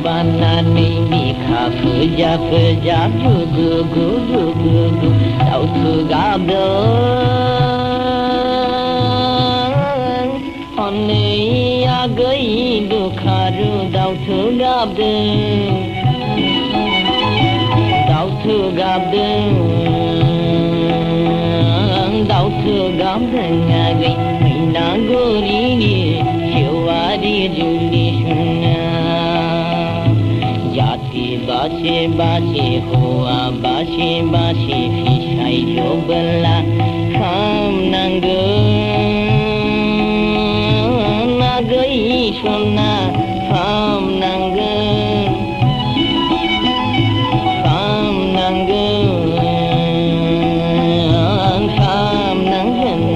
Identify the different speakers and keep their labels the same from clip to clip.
Speaker 1: Banani mi kha fuja gu gu gu gu gu gu đau thư gặp on nei a gai du kharu đau thư gặp nga gai na gori ni shiwari juli shuna बासे बासे हुआ बासे बासे फिसाय जबला खाम नांगोन नागै सना खाम नांगोन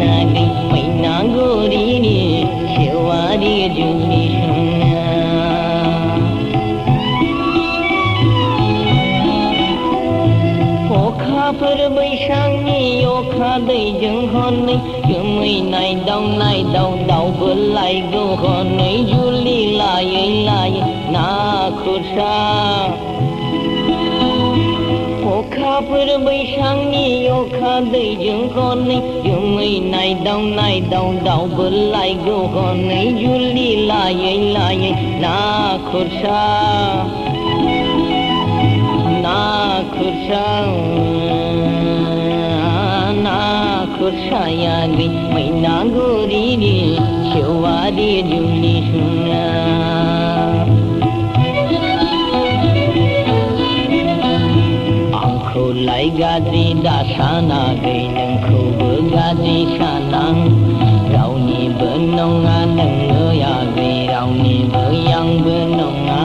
Speaker 1: नागै मैना गरिनि सेवारि जुनि फोर बैसांनि अखा दैजों हनै जोमै नायदाव दावबो लायगौ हनै जुलि लायै लायै ना खुरसा अखाफोर बैसांनि अखा दैजों हनै जोमै नायदाव दावबो लायगौ हनै जुलि लायै लायै ना खुरसा खुरसाया गै मैना गरिनि सेवारि जुलि सुना आंखौलाय गाज्रि दासानागै नोंखौबो गाज्रि सानां रावनिबो नङा नोङो आगै रावनिबो आंबो नङा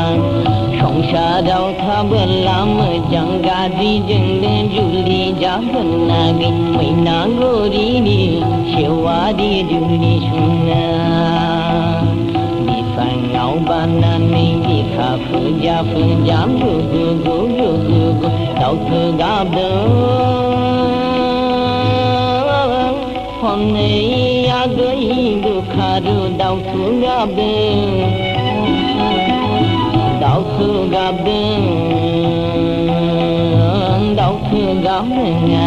Speaker 1: संसाराव थाबोला मोजां गाज्रिजोंनो जुलि जागोन नागै मैना गरिनि सेवारि जुलि सुना बिफाङाव बानानै बिखा फुजा गु गु गु गु गु गु दाउथु गाबदों हनै आगै दुखारु दाउथु गाबदों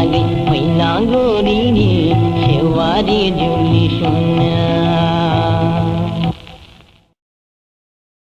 Speaker 1: आगै मैना गरिनि सेवारि जुलि सुना